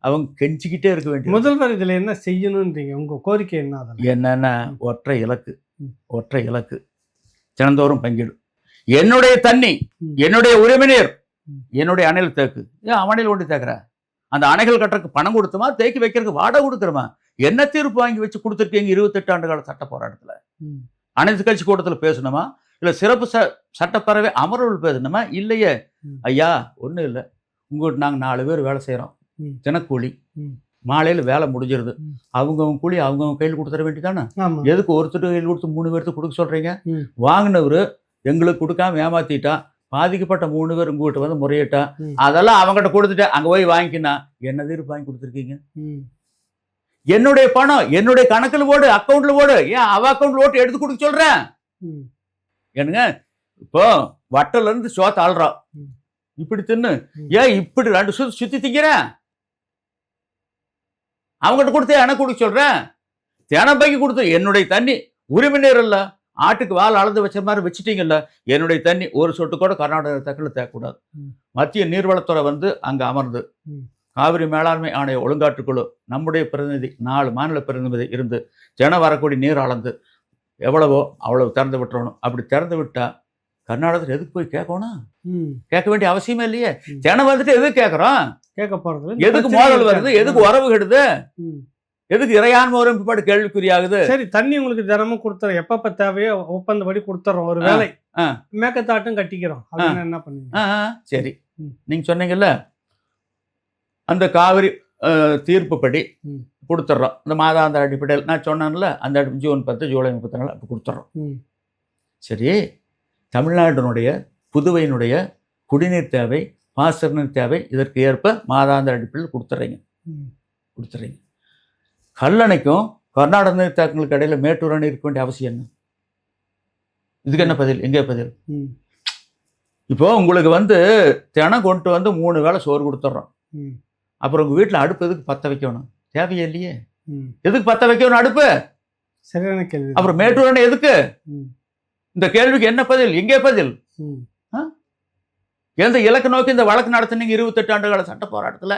S2: அவங்க கெஞ்சிக்கிட்டே இருக்க வேண்டிய.
S1: முதல்வர் இதில் என்ன செய்யணுன்றீங்க? உங்கள் கோரிக்கை என்ன?
S2: என்னென்ன ஒற்றை இலக்கு தினந்தோறும் பங்கீடு. என்னுடைய தண்ணி, என்னுடைய உரிமைநீர், என்னுடைய அணைகள் தேக்கு. ஏன் அவனையில் கொண்டு தேக்குற? அந்த அணைகள் கட்டுறதுக்கு பணம் கொடுத்தோமா, தேக்கி வைக்கிறதுக்கு வாடகை கொடுக்குறோமா? என்ன தீர்ப்பு வாங்கி வச்சு கொடுத்துருக்கீங்க 28 ஆண்டு கால சட்ட போராட்டத்தில்? அனைத்து கட்சி கூட்டத்தில் பேசணுமா, இல்லை சிறப்பு சட்டப்பேரவை அமர்வுகள் பேசணுமா? இல்லையே ஐயா, ஒன்றும் இல்லை. உங்கள்கிட்ட நாங்கள் 4 பேர் வேலை செய்கிறோம், தினக்கூலி, மாலையில் வேலை முடிஞ்சிருது. அவங்கவுங்க கூலி அவங்கவுங்க கையில் கொடுத்துட வேண்டியதானே? எதுக்கு ஒருத்தர் கையில் கொடுத்து 3 பேர்த்துக்கு கொடுக்க சொல்கிறீங்க? வாங்கினவர் எங்களுக்கு கொடுக்காம ஏமாத்திட்டா, பாதிக்கப்பட்ட 3 பேர் உங்ககிட்ட வந்து முறையிட்டா, அதெல்லாம் அவங்ககிட்ட கொடுத்துட்டு அங்கே போய் வாங்கிக்கினா என்ன தீர்ப்பு வாங்கி கொடுத்துருக்கீங்க? என்னுடைய பணம் என்னுடைய கணக்கில் போடு, அக்கௌண்ட்ல போடு. ஏன் அவ அக்கௌண்ட்ல ஓட்டு எடுத்து கொடுக்க சொல்றேன்? என்னங்க, இப்போ வட்டல இருந்து சோத்த ஆள்றோம், இப்படி தின்னு ஏன் இப்படி 2 சுத்தி திங்கிறேன்? அவங்ககிட்ட கொடுத்து எனக்கு கொடுக்க சொல்றேன்? தினப்பைக்கு கொடுத்து என்னுடைய தண்ணி உரிமைநீர் இல்ல, ஆட்டுக்கு வால் அளந்து வச்ச மாதிரி வச்சுட்டீங்கல்ல. என்னுடைய தண்ணி ஒரு சொட்டு கூட கர்நாடக தக்கல தேக்கக்கூடாது. மத்திய நீர்வளத்துறை வந்து அங்கே அமர்ந்து காவிரி மேலாண்மை ஆணைய ஒழுங்காற்றுக்குழு நம்முடைய பிரதிநிதி 4 மாநில பிரதிநிதி இருந்து தினம் வரக்கூடிய நீர் அளந்து எவ்வளவோ அவ்வளவு திறந்து விட்டுறணும். அப்படி திறந்து விட்டா கர்நாடகத்தில் எதுக்கு போய் கேட்கணும்? கேட்க வேண்டிய அவசியமே இல்லையே. தினம் வந்துட்டு எதுக்கு கேட்குறோம்? கேட்க போறது எதுக்கு? மோதல் வருது, எதுக்கு உறவு கெடுது, எதுக்கு இறையாண்மை ஒருமைப்பாடு கேள்விக்குறியாகுது? சரி, தண்ணி உங்களுக்கு தினமும் கொடுத்துறோம், எப்பப்ப தேவையோ ஒப்பந்தப்படி கொடுத்துறோம். ஒரு வேலை மேக்கத்தாட்டும் கட்டிக்கிறோம், என்ன பண்ணுங்க? சரி, நீங்க சொன்னீங்கல்ல அந்த காவிரி தீர்ப்புப்படி கொடுத்துட்றோம். இந்த மாதாந்திர அடிப்படையில் நான் சொன்னேன்ல, அந்த ஜூன் 10 ஜூலை 34 அப்போ கொடுத்துட்றோம். சரி, தமிழ்நாட்டினுடைய புதுவையினுடைய குடிநீர் தேவை, பாசன நீர் தேவை, இதற்கு ஏற்ப மாதாந்திர அடிப்படையில் கொடுத்துட்றீங்க. கல்லணைக்கும் கர்நாடக நீர் தேக்கங்களுக்கு இடையில மேட்டூர் அணை இருக்க வேண்டிய அவசியம் என்ன? இதுக்கு என்ன பதில்? எங்கே பதில்? இப்போ உங்களுக்கு வந்து தினம் கொண்டு வந்து 3 வேளை சோறு கொடுத்துட்றோம். அப்புறம் உங்கள் வீட்டில் அடுப்பு எதுக்கு பற்ற வைக்கணும்? தேவையே இல்லையே. எதுக்கு பற்ற வைக்கணும் அடுப்பு? சரியான கேள்வி. அப்புறம் மேட்டூர் அணை எதுக்கு? இந்த கேள்விக்கு என்ன பதில்? எங்கே பதில்? எந்த இலக்கு நோக்கி இந்த வழக்கு நடத்தினீங்க 28 ஆண்டு கால சட்ட போராட்டத்தில்?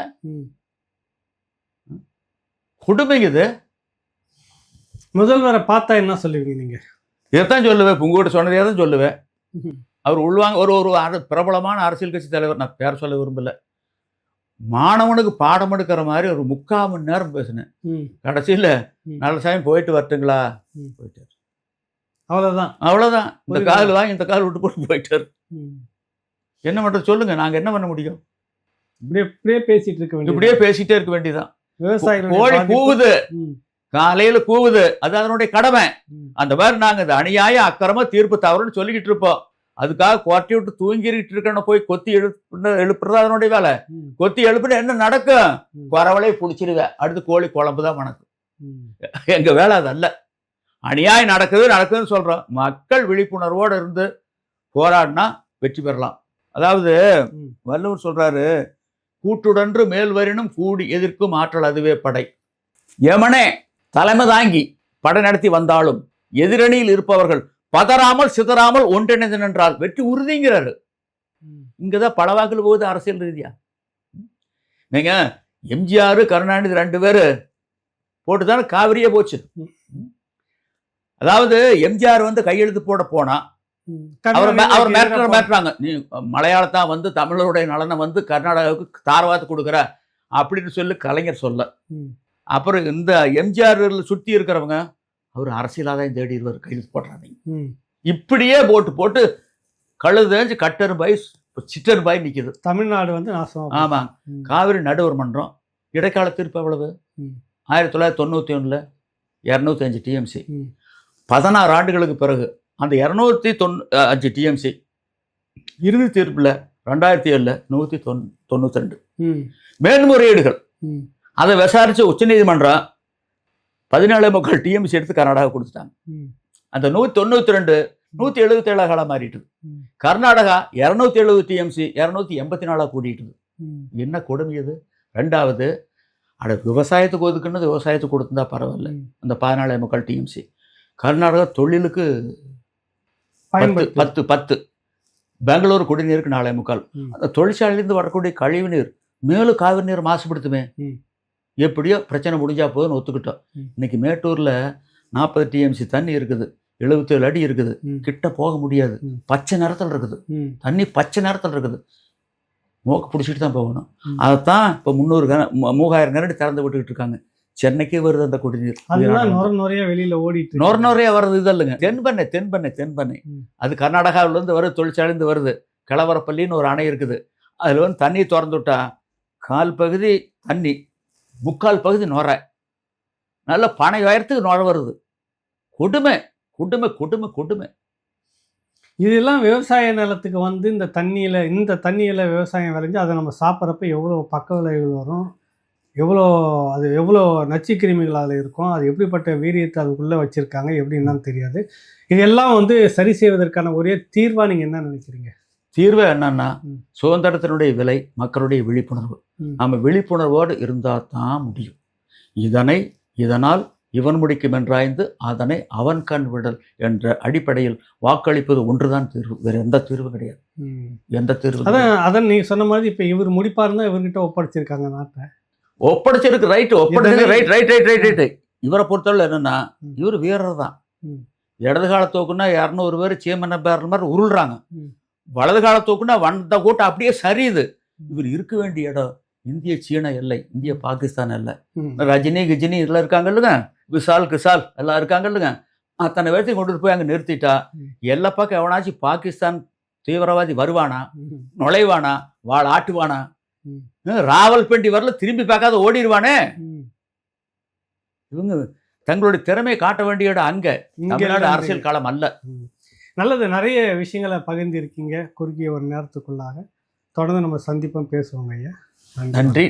S2: கொடுமைங்க இது. முதல்வரை பார்த்தா என்ன சொல்லுவீங்க நீங்க? இதைத்தான் சொல்லுவேன், உங்ககிட்ட சொன்னதே தான் சொல்லுவேன். அவர் உள்வாங்க ஒரு பிரபலமான அரசியல் கட்சி தலைவர், நான் பேர் சொல்ல விரும்பல, மாணவனுக்கு பாடம் எடுக்கிற மாதிரி ஒரு 3/4 மணி நேரம் பேசினேன். கடைசியில் நல்ல சாமி போயிட்டு வரட்டுங்களா, போயிட்டார். அவ்வளோதான். இந்த கால் வாங்கி இந்த கால் விட்டு போட்டு போயிட்டார். என்ன பண்ணுறது சொல்லுங்க, நாங்கள் என்ன பண்ண முடியும்? இப்படியே பேசிட்டே இருக்க வேண்டியதான். கோழி கூவுது, காலையில கூவுது, அது அதனுடைய கடமை. அந்த மாதிரி நாங்கள் இந்த அநியாய அக்கிரம தீர்ப்பு தவறுன்னு சொல்லிக்கிட்டு இருப்போம். அதுக்காக கொட்டி விட்டு தூங்கிட்டு இருக்கணும் போய் கொத்தி எழுப்புறது அதனுடைய வேலை. கொத்தி எழுப்புன என்ன நடக்கும்? குறவளையை பிடிச்சிருவேன், அடுத்து கோழி குழம்பு தான் மணக்கும். எங்க வேலை அதல்ல. அநியாயம் நடக்குதுன்னு சொல்றோம். மக்கள் விழிப்புணர்வோடு இருந்து போராடினா வெற்றி பெறலாம். அதாவது வள்ளுவர் சொல்றாரு, கூட்டுடன்று மேல் வரினும் கூடி எதிர்க்கும் ஆற்றல் அதுவே படை. எமனே தலைமை தாங்கி படை நடத்தி வந்தாலும் எதிரணியில் இருப்பவர்கள் பதறாமல் சிதறாமல் ஒன்றிணைந்து நின்றால் வெற்றி உறுதிங்கிறாரு. இங்கதான் பல வாக்குகள் போகுது அரசியல் ரீதியா. நீங்க எம்ஜிஆர் கருணாநிதி 2 பேரு போட்டுதானே காவிரியே போச்சு. அதாவது எம்ஜிஆர் வந்து கையெழுத்து போட போனா அவர் மேற்றாங்க, நீ மலையாளத்தான் வந்து தமிழருடைய நலனை வந்து கர்நாடகாவுக்கு தாரவாத்து கொடுக்குற அப்படின்னு சொல்லி கலைஞர் சொல்ல. அப்புறம் இந்த எம்ஜிஆர் சுற்றி இருக்கிறவங்க அவர் அரசியல் ஆதாயம் தேடிடுவார், கையெழுத்து போடுறாங்க. இப்படியே போட்டு கழுதஞ்சு கட்டருபாய் சிற்றருபாய் நிற்கிது.
S1: தமிழ்நாடு வந்து நாசம்.
S2: ஆமாம். காவிரி நடுவர் மன்றம் இடைக்கால தீர்ப்பு எவ்வளவு? 1991 205 டிஎம்சி. 16 ஆண்டுகளுக்கு பிறகு அந்த 205 டிஎம்சி இறுதி தீர்ப்புல 2007 192 மேன்முறையீடுகள். அதை விசாரிச்சு உச்சநீதிமன்றம் 17 டிஎம்சி எடுத்து கர்நாடகா கொடுத்துட்டாங்க. அந்த 192 177 மாறிட்டு. கர்நாடகா 270 டிஎம்சி 284 கூட்டிட்டு. என்ன கொடுமை இது? 2வது விவசாயத்துக்கு ஒதுக்குன்னு விவசாயத்துக்கு கொடுத்துருந்தா பரவாயில்ல. அந்த 14 டிஎம்சி கர்நாடகா தொழிலுக்கு 10 பெங்களூர் குடிநீருக்கு 4.25. அந்த தொழிற்சாலையிலிருந்து வரக்கூடிய கழிவு நீர் மேலும் காவிரி நீர் மாசுபடுத்துமே. எப்படியோ பிரச்சனை முடிஞ்சா போதுன்னு ஒத்துக்கிட்டோம். இன்னைக்கு மேட்டூர்ல 40 டிஎம்சி தண்ணி இருக்குது, 77 அடி இருக்குது, கிட்ட போக முடியாது. பச்சை நிறத்தில் இருக்குது தண்ணி, பச்சை நிறத்தில் இருக்குது. மூக்க பிடிச்சிட்டு தான் போகணும். அதைத்தான் இப்போ 3000 கரண்டி திறந்து விட்டுக்கிட்டு இருக்காங்க. சென்னைக்கே வருது அந்த குடிநீர்.
S1: வெளியில ஓடிட்டு
S2: நொறைய வருது. இது இல்லைங்க, தென்பண்ணை. அது கர்நாடகாவிலேருந்து வருது, தொழிற்சாலையிலேருந்து வருது. கிளவரப்பள்ளின்னு ஒரு அணை இருக்குது. அதில் வந்து தண்ணி திறந்து விட்டா 1/4 பகுதி தண்ணி, 3/4 பகுதி நொறை. நல்ல பனை உயரத்துக்கு நொறை வருது. கொடுமை.
S1: இதெல்லாம் விவசாய நிலத்துக்கு வந்து இந்த தண்ணியில் விவசாயம் விளைஞ்சு அதை நம்ம சாப்பிட்றப்ப எவ்வளோ பக்க விளைவுகள் வரும், எவ்வளோ நச்சுக்கிருமிகள் அதில் இருக்கும், அது எப்படிப்பட்ட வீரியத்தை அதுக்குள்ளே வச்சுருக்காங்க, எப்படி என்னன்னு தெரியாது. இதெல்லாம் வந்து சரி செய்வதற்கான ஒரே தீர்வாக நீங்கள் என்ன நினைக்கிறீங்க?
S2: தீர்வு என்னன்னா, சுதந்திரத்தினுடைய விலை, மக்களுடைய விழிப்புணர்வு. நம்ம விழிப்புணர்வோடு இருந்தால் தான் முடியும். இதனால் இவன் முடிக்கும் என்றாய்ந்து அதனை அவன் கண் விடல் என்ற அடிப்படையில் வாக்களிப்பது ஒன்றுதான் தீர்வு. வேற எந்த தீர்வு கிடையாது. எந்த தீர்வு?
S1: அதான் நீங்க சொன்ன மாதிரி இப்போ இவர் முடிப்பாருன்னா இவர்கிட்ட ஒப்படைச்சிருக்காங்க நாட்டை.
S2: ஒப்படைச்சிருக்கு. ரைட். இவரை பொறுத்தவரை என்னன்னா, இவர் வீரர் தான். இடது கால தோக்குன்னா 200 பேர் சீமன பேர் மாதிரி உருள்றாங்க. வலது கால தோக்குன்னா வந்த கூட்டம் அப்படியே சரியுது. இவர் இருக்க வேண்டிய இடம் இந்திய சீன எல்லை, இந்திய பாகிஸ்தான் எல்லை. ரஜினி கிஜினி இதெல்லாம் இருக்காங்க இல்லைங்க, விஷால் கிசால் எல்லாம் இருக்காங்க இல்லைங்க. அத்தனை பேர்த்தையும் கொண்டு போய் அங்கே நிறுத்திட்டா எல்லா பக்கம் எவனாச்சும் பாகிஸ்தான் தீவிரவாதி வருவானா, நுழைவானா, வாழ ஆட்டுவானா? ராவல்பிண்டி வரல திரும்பி பார்க்காத ஓடிடுவானே. இவங்க தங்களுடைய திறமையை காட்ட வேண்டிய இடம் அங்க. தமிழ்நாடு அரசியல் களம் அல்ல.
S1: நல்லது. நிறைய விஷயங்களை பகிர்ந்திருக்கீங்க குறுகிய ஒரு நேரத்துக்குள்ளாக. தொடர்ந்து நம்ம சந்திப்போம், பேசுவோங்க ஐயா.
S2: நன்றி.